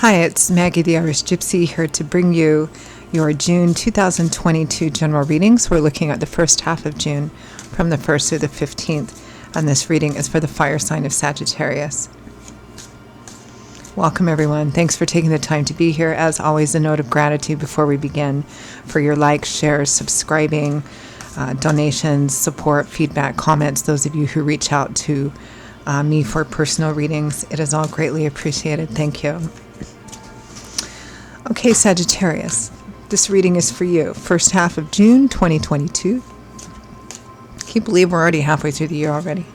Hi, it's Maggie the Irish Gypsy here to bring you your June 2022 general readings. We're looking at the first half of June from the 1st through the 15th, and this reading is for the fire sign of Sagittarius. Welcome everyone. Thanks for taking the time to be here. As always, a note of gratitude before we begin for your likes, shares, subscribing, donations, support, feedback, comments, those of you who reach out to me for personal readings. It is all greatly appreciated. Thank you. Okay, Sagittarius, this reading is for you. First half of June 2022. Can you believe we're already halfway through the year already?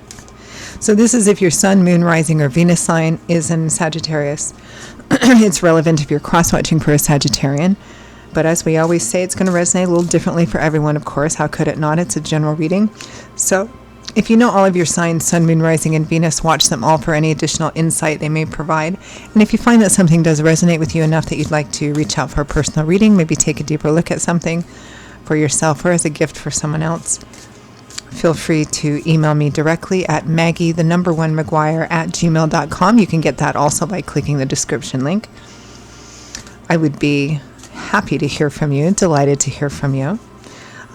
So this is if your sun, moon, rising, or Venus sign is in Sagittarius. It's relevant if you're cross-watching for a Sagittarian. But as we always say, it's going to resonate a little differently for everyone, of course. How could it not? It's a general reading. So if you know all of your signs, sun, moon, rising, and Venus, watch them all for any additional insight they may provide. And if you find that something does resonate with you enough that you'd like to reach out for a personal reading, maybe take a deeper look at something for yourself or as a gift for someone else, feel free to email me directly at maggie1mcguire@gmail.com. You can get that also by clicking the description link. I would be happy to hear from you, delighted to hear from you.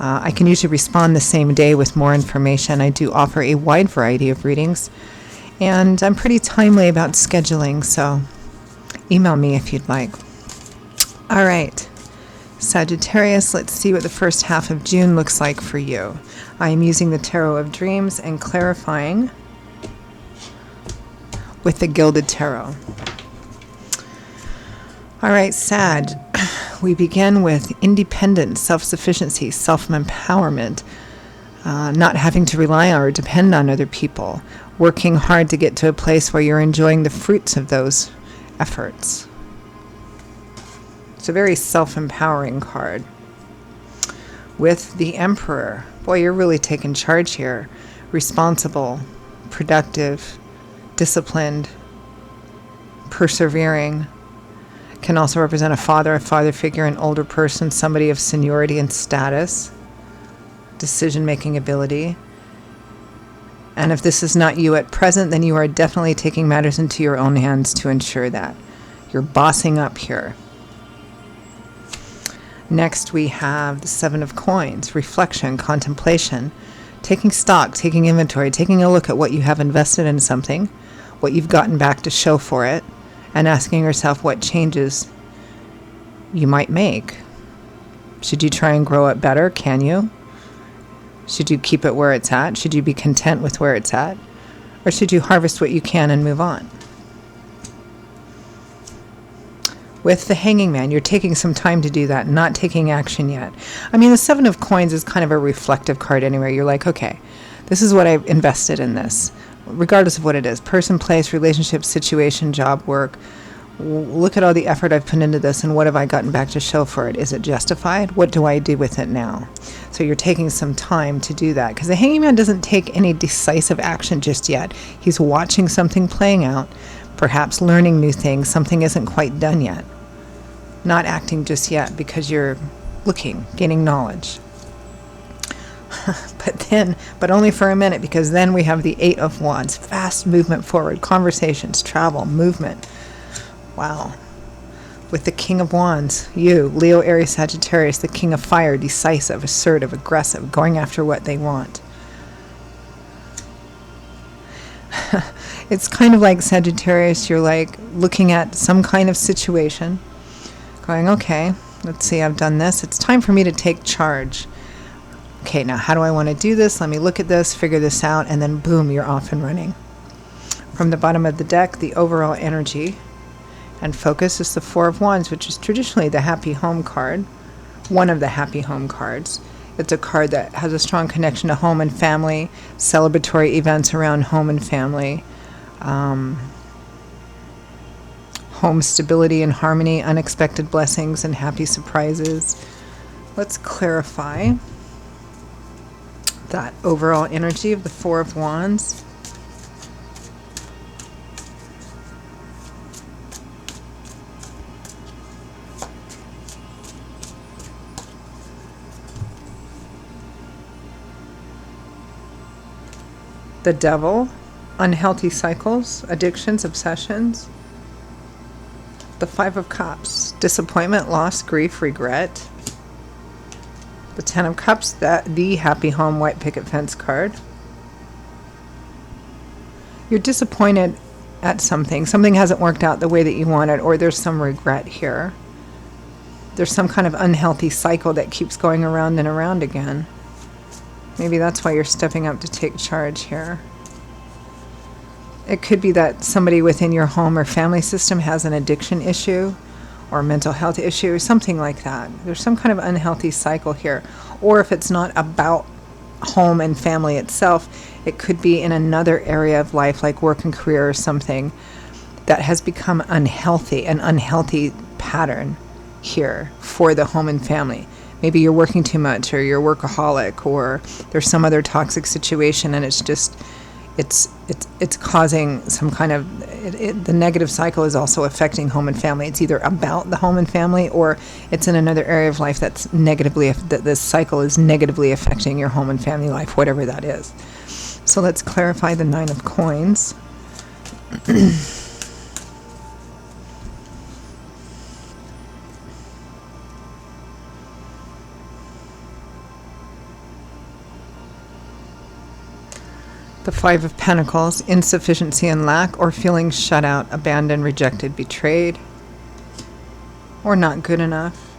I can usually respond the same day with more information. I do offer a wide variety of readings, and I'm pretty timely about scheduling, so email me if you'd like. All right, Sagittarius, let's see what the first half of June looks like for you. I am using the Tarot of Dreams and clarifying with the Gilded Tarot. All right, Sag. We begin with independence, self-sufficiency, self-empowerment, not having to rely on or depend on other people, working hard to get to a place where you're enjoying the fruits of those efforts. It's a very self-empowering card. With the Emperor, boy, you're really taking charge here. Responsible, productive, disciplined, persevering. Can also represent a father figure, an older person, somebody of seniority and status, decision-making ability. And if this is not you at present, then you are definitely taking matters into your own hands to ensure that. You're bossing up here. Next, we have the Seven of Coins, reflection, contemplation, taking stock, taking inventory, taking a look at what you have invested in something, what you've gotten back to show for it, and asking yourself what changes you might make. Should you try and grow it better? Can you? Should you keep it where it's at? Should you be content with where it's at? Or should you harvest what you can and move on? With the Hanging Man, you're taking some time to do that, not taking action yet. I mean, the Seven of Coins is kind of a reflective card anyway. You're like, okay, this is what I've invested in this. Regardless of what it is, person, place, relationship, situation, job, work, look at all the effort I've put into this and what have I gotten back to show for it? Is it justified? What do I do with it now? So you're taking some time to do that because the Hanging Man doesn't take any decisive action just yet. He's watching something playing out, perhaps learning new things. Something isn't quite done yet. Not acting just yet because you're looking, gaining knowledge. But only for a minute, because then we have the Eight of Wands, fast movement forward, conversations, travel, movement. Wow. With the King of Wands, you, Leo, Aries, Sagittarius, the King of Fire, decisive, assertive, aggressive, going after what they want. It's kind of like Sagittarius, you're like looking at some kind of situation, going, okay, let's see, I've done this. It's time for me to take charge. Okay, now how do I want to do this? Let me look at this, figure this out, and then boom, you're off and running. From the bottom of the deck, the overall energy and focus is the Four of Wands, which is traditionally the happy home card, one of the happy home cards. It's a card that has a strong connection to home and family, celebratory events around home and family, home stability and harmony, unexpected blessings and happy surprises. Let's clarify that overall energy of the Four of Wands. The Devil, unhealthy cycles, addictions, obsessions. The Five of Cups, disappointment, loss, grief, regret. The Ten of Cups, the happy home white picket fence card. You're disappointed at something. Something hasn't worked out the way that you wanted, or there's some regret here. There's some kind of unhealthy cycle that keeps going around and around again. Maybe that's why you're stepping up to take charge here. It could be that somebody within your home or family system has an addiction issue or a mental health issue or something like that. There's some kind of unhealthy cycle here. Or if it's not about home and family itself, it could be in another area of life like work and career or something that has become unhealthy, an unhealthy pattern here for the home and family. Maybe you're working too much, or you're workaholic, or there's some other toxic situation, and it's just it's causing some kind of the negative cycle is also affecting home and family. It's either about the home and family, or it's in another area of life that's negatively, that this cycle is negatively affecting your home and family life, whatever that is. So let's clarify the Nine of Coins. The Five of Pentacles, insufficiency and lack, or feeling shut out, abandoned, rejected, betrayed, or not good enough.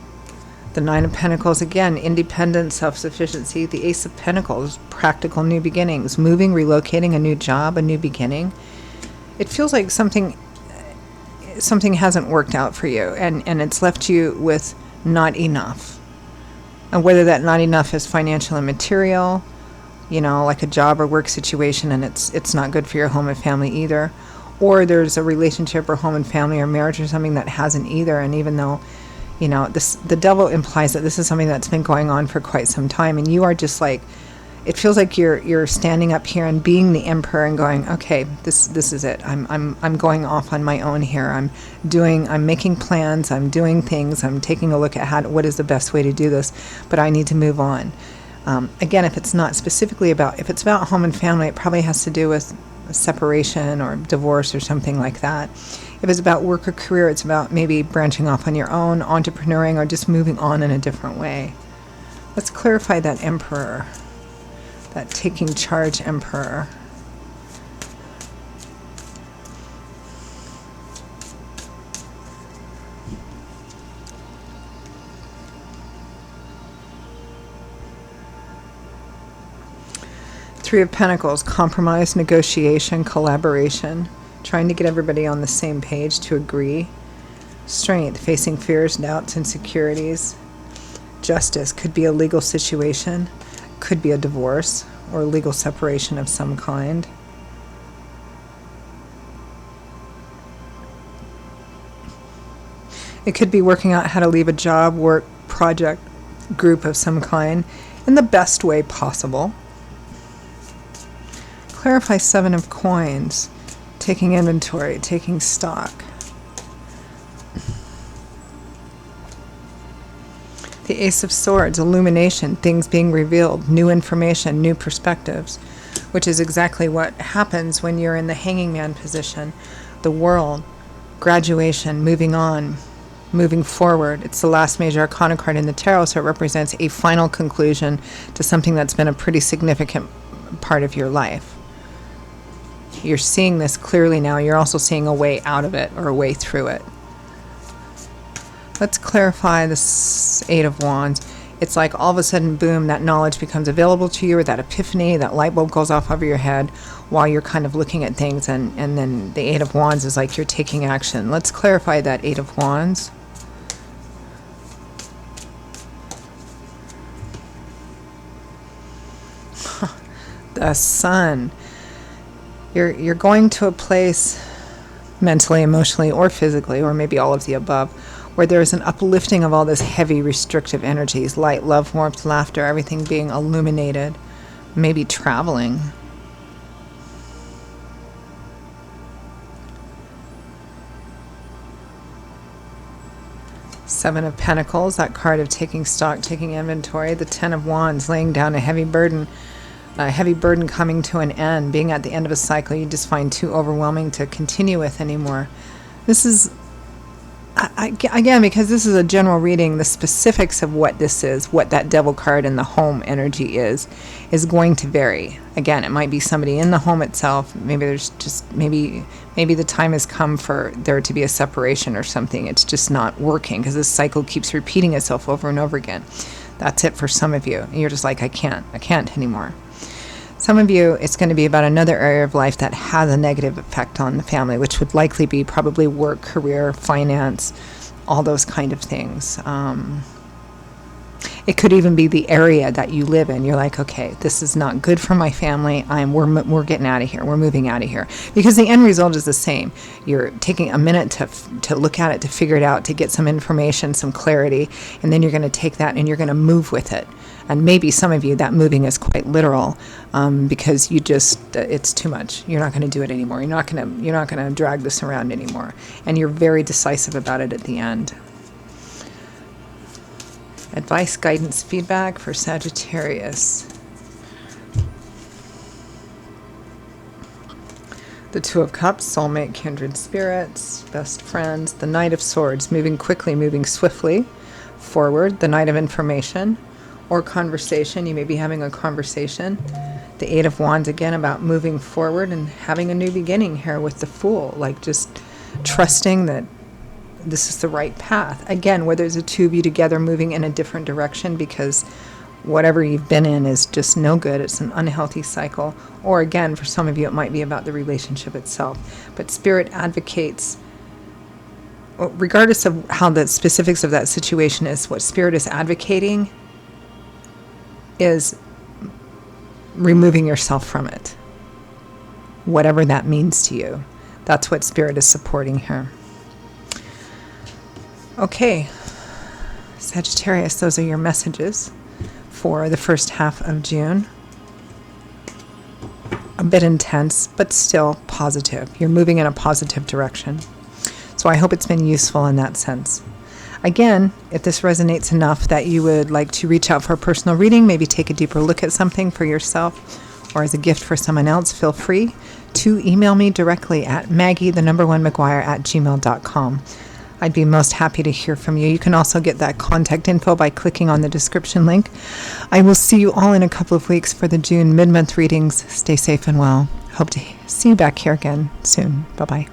The Nine of Pentacles, again, independence, self-sufficiency. The Ace of Pentacles, practical new beginnings, moving, relocating, a new job, a new beginning. It feels like something hasn't worked out for you, and it's left you with not enough. And whether that not enough is financial and material, like a job or work situation, and it's not good for your home and family either. Or there's a relationship or home and family or marriage or something that hasn't either. And even though, the devil implies that this is something that's been going on for quite some time, and you are just like, it feels like you're standing up here and being the emperor and going, okay, this is it. I'm going off on my own here. I'm making plans. I'm doing things. I'm taking a look at what is the best way to do this, but I need to move on. Again, if it's not specifically if it's about home and family, it probably has to do with a separation or divorce or something like that. If it's about work or career, it's about maybe branching off on your own, entrepreneuring, or just moving on in a different way. Let's clarify that Emperor, that taking charge Emperor. Three of Pentacles, compromise, negotiation, collaboration, trying to get everybody on the same page to agree. Strength, facing fears, doubts, insecurities. Justice, could be a legal situation, could be a divorce or legal separation of some kind. It could be working out how to leave a job, work, project, group of some kind in the best way possible. Clarify Seven of Coins, taking inventory, taking stock. The Ace of Swords, illumination, things being revealed, new information, new perspectives, which is exactly what happens when you're in the hanging man position. The world, graduation, moving on, moving forward. It's the last major arcana card in the tarot, so it represents a final conclusion to something that's been a pretty significant part of your life. You're seeing this clearly now. You're also seeing a way out of it or a way through it. Let's clarify this Eight of Wands. It's like all of a sudden, boom, that knowledge becomes available to you, or that epiphany, that light bulb goes off over your head while you're kind of looking at things, and then the Eight of Wands is like you're taking action. Let's clarify that Eight of Wands. The Sun. You're going to a place mentally, emotionally, or physically, or maybe all of the above, where there's an uplifting of all this heavy restrictive energies, light, love, warmth, laughter, everything being illuminated, maybe traveling. Seven of Pentacles, that card of taking stock, taking inventory. The Ten of Wands, laying down a heavy burden coming to an end, being at the end of a cycle you just find too overwhelming to continue with anymore. This is Again, because this is a general reading, the specifics of what this is, what that devil card in the home energy is going to vary. Again, it might be somebody in the home itself. Maybe there's just, maybe the time has come for there to be a separation or something. It's just not working because this cycle keeps repeating itself over and over again. That's it for some of you. And you're just like, I can't anymore. Some of you, it's going to be about another area of life that has a negative effect on the family, which would likely be probably work, career, finance, all those kind of things. It could even be the area that you live in. You're like, okay, this is not good for my family. We're getting out of here. We're moving out of here. Because the end result is the same. You're taking a minute to look at it, to figure it out, to get some information, some clarity, and then you're going to take that and you're going to move with it. And maybe some of you, that moving is quite literal, because it's too much. You're not going to do it anymore. You're not going to drag this around anymore. And you're very decisive about it at the end. Advice, guidance, feedback for Sagittarius. The Two of Cups, soulmate, kindred spirits, best friends. The Knight of Swords, moving quickly, moving swiftly forward. The Knight of Information or conversation. You may be having a conversation. The Eight of Wands, again, about moving forward and having a new beginning here with the Fool. Like just trusting that this is the right path. Again, where there's the two of you together moving in a different direction because whatever you've been in is just no good. It's an unhealthy cycle. Or again, for some of you, it might be about the relationship itself. But Spirit advocates, regardless of how the specifics of that situation is, what Spirit is advocating is removing yourself from it. Whatever that means to you. That's what Spirit is supporting here. Okay, Sagittarius, those are your messages for the first half of June. A bit intense, but still positive. You're moving in a positive direction. So I hope it's been useful in that sense. Again, if this resonates enough that you would like to reach out for a personal reading, maybe take a deeper look at something for yourself or as a gift for someone else, feel free to email me directly at maggie1mcguire@gmail.com. I'd be most happy to hear from you. You can also get that contact info by clicking on the description link. I will see you all in a couple of weeks for the June mid-month readings. Stay safe and well. Hope to see you back here again soon. Bye-bye.